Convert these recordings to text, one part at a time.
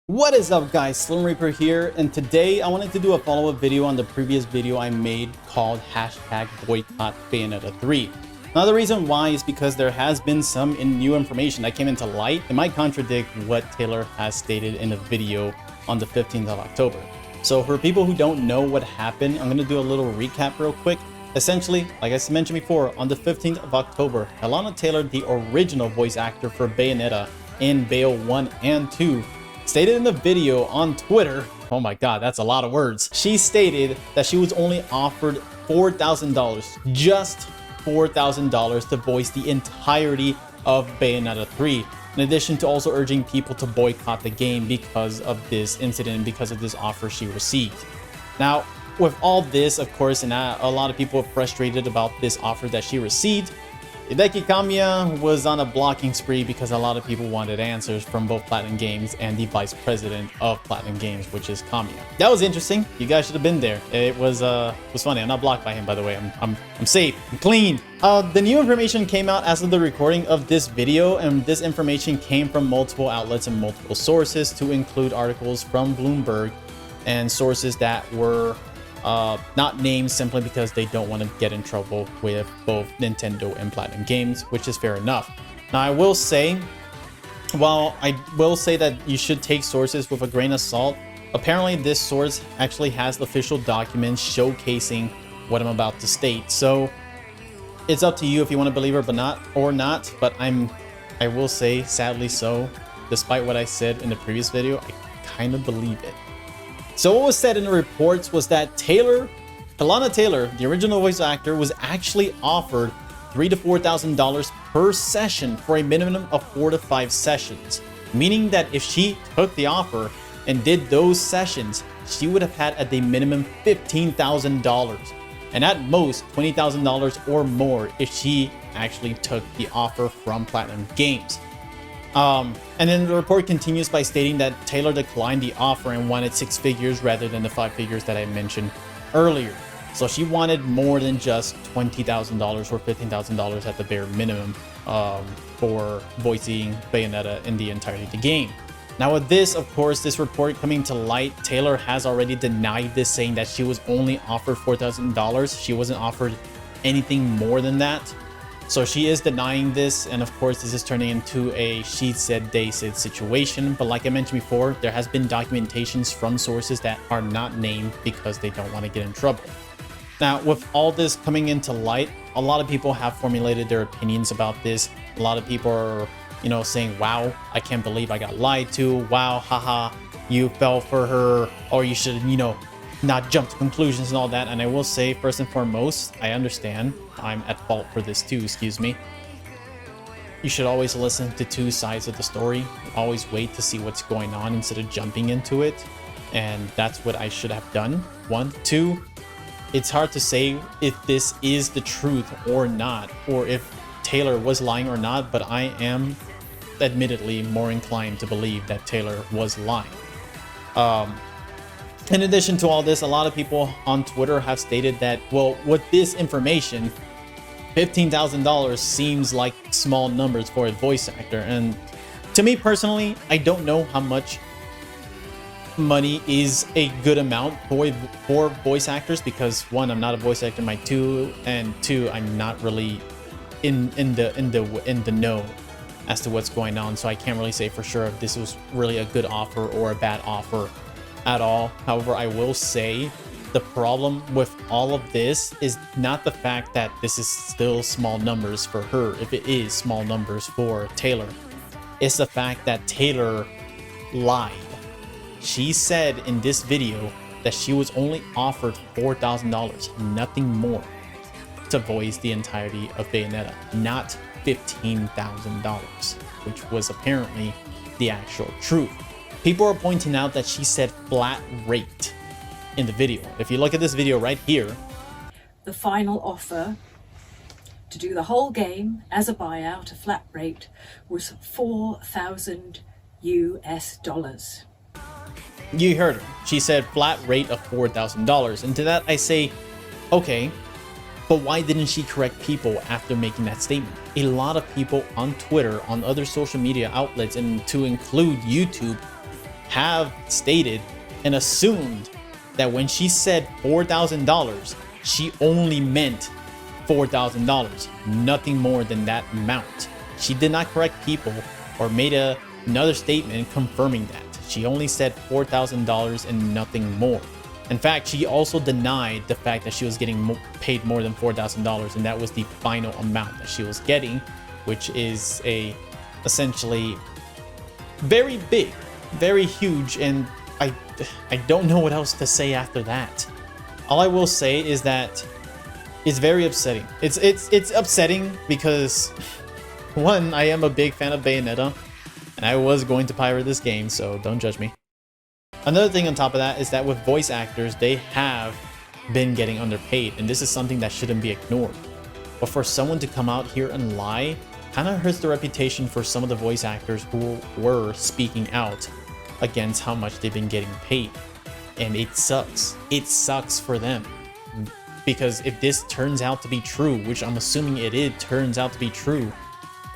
What is up, guys? Slim Reaper here, and today I wanted to do a follow-up video on the previous video I made called hashtag boycott Bayonetta 3. Now the reason why is because there has been some new information that came into light. It might contradict what Taylor has stated in the video on the 15th of October. So for people who don't know what happened, I'm going to do a little recap real quick. Essentially, like I mentioned before, on the 15th of October, Alana Taylor, the original voice actor for Bayonetta in Bayo 1 and 2, stated in the video on Twitter, oh my god, that's a lot of words. She stated that she was only offered $4,000, just $4,000 to voice the entirety of Bayonetta 3, in addition to also urging people to boycott the game because of this incident and because of this offer she received. Now, with all this, of course, and a lot of people are frustrated about this offer that she received, Hideki Kamiya was on a blocking spree because a lot of people wanted answers from both Platinum Games and the vice president of Platinum Games, which is Kamiya. That was interesting. You guys should have been there. It was funny. I'm not blocked by him, by the way. I'm safe. I'm clean. The new information came out as of the recording of this video, and this information came from multiple outlets and multiple sources, to include articles from Bloomberg and sources that were not named simply because they don't want to get in trouble with both Nintendo and Platinum Games, which is fair enough. Now, I will say that you should take sources with a grain of salt. Apparently, this source actually has official documents showcasing what I'm about to state. So it's up to you if you want to believe it or not. But I will say, sadly so, despite what I said in the previous video, I kind of believe it. So what was said in the reports was that Alana Taylor, the original voice actor, was actually offered $3,000 to $4,000 per session for a minimum of 4 to 5 sessions, meaning that if she took the offer and did those sessions, she would have had at the minimum $15,000 and at most $20,000 or more if she actually took the offer from Platinum Games. And then the report continues by stating that Taylor declined the offer and wanted 6 figures rather than the 5 figures that I mentioned earlier. So she wanted more than just $20,000 or $15,000 at the bare minimum for voicing Bayonetta in the entirety of the game. Now with this, of course, this report coming to light, Taylor has already denied this, saying that she was only offered $4,000. She wasn't offered anything more than that. So she is denying this, and of course this is turning into a she said they said situation. But like I mentioned before, there has been documentations from sources that are not named because they don't want to get in trouble. Now, with all this coming into light, a lot of people have formulated their opinions about this. A lot of people are, saying, wow, I can't believe I got lied to. Wow, haha, you fell for her, or you should, not jump to conclusions and all that. And I will say, first and foremost, I understand I'm at fault for this too, excuse me. You should always listen to 2 sides of the story. Always wait to see what's going on instead of jumping into it. And that's what I should have done. 1, 2, it's hard to say if this is the truth or not, or if Taylor was lying or not, but I am admittedly more inclined to believe that Taylor was lying. In addition to all this, a lot of people on Twitter have stated that, well, with this information, $15,000 seems like small numbers for a voice actor. And to me personally, I don't know how much money is a good amount for voice actors, because 1, I'm not a voice actor, and 2, I'm not really in the know as to what's going on. So I can't really say for sure if this was really a good offer or a bad offer at all. However, I will say the problem with all of this is not the fact that this is still small numbers for her, if it is small numbers for Taylor. It's the fact that Taylor lied. She said in this video that she was only offered $4,000, nothing more, to voice the entirety of Bayonetta, not $15,000, which was apparently the actual truth. People are pointing out that she said flat rate in the video. If you look at this video right here, the final offer to do the whole game as a buyout, a flat rate, was $4,000 US. You heard her. She said flat rate of $4,000. And to that I say, okay, but why didn't she correct people after making that statement? A lot of people on Twitter, on other social media outlets, and to include YouTube, have stated and assumed that when she said $4,000, she only meant $4,000, nothing more than that amount. She did not correct people or made another statement confirming that. She only said $4,000 and nothing more. In fact, she also denied the fact that she was getting paid more than $4,000, and that was the final amount that she was getting, which is essentially very big, very huge, and I don't know what else to say after that. All I will say is that it's very upsetting. It's upsetting because, one, I am a big fan of Bayonetta, and I was going to pirate this game, so don't judge me. Another thing on top of that is that with voice actors, they have been getting underpaid, and this is something that shouldn't be ignored. But for someone to come out here and lie kind of hurts the reputation for some of the voice actors who were speaking out against how much they've been getting paid. And it sucks. It sucks for them. Because if this turns out to be true, which I'm assuming it turns out to be true,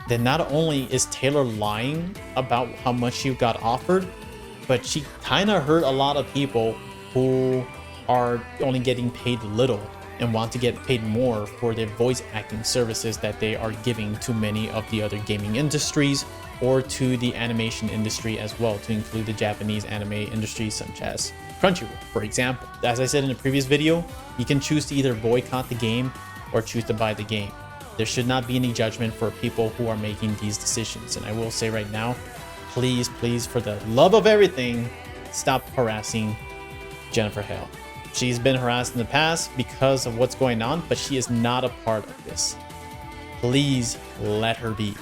then not only is Taylor lying about how much she got offered, but she kind of hurt a lot of people who are only getting paid little and want to get paid more for their voice acting services that they are giving to many of the other gaming industries or to the animation industry as well, to include the Japanese anime industry such as Crunchyroll, for example. As I said in the previous video, you can choose to either boycott the game or choose to buy the game. There should not be any judgment for people who are making these decisions. And I will say right now, please, please, for the love of everything, stop harassing Jennifer Hale. She's been harassed in the past because of what's going on, but she is not a part of this. Please let her be.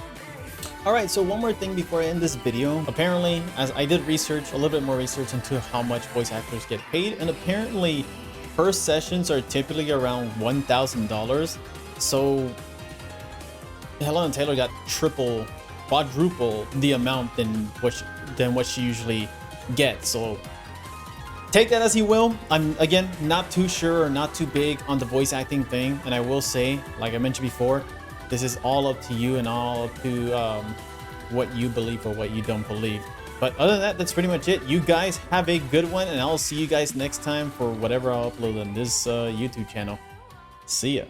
Alright, so one more thing before I end this video. Apparently, as I did research, a little bit more research into how much voice actors get paid, and apparently first sessions are typically around $1,000. So Helen Taylor got triple, quadruple the amount than what she usually gets. So take that as you will. I'm, again, not too sure or not too big on the voice acting thing. And I will say, like I mentioned before, this is all up to you and all up to what you believe or what you don't believe. But other than that, that's pretty much it. You guys have a good one, and I'll see you guys next time for whatever I'll upload on this YouTube channel. See ya.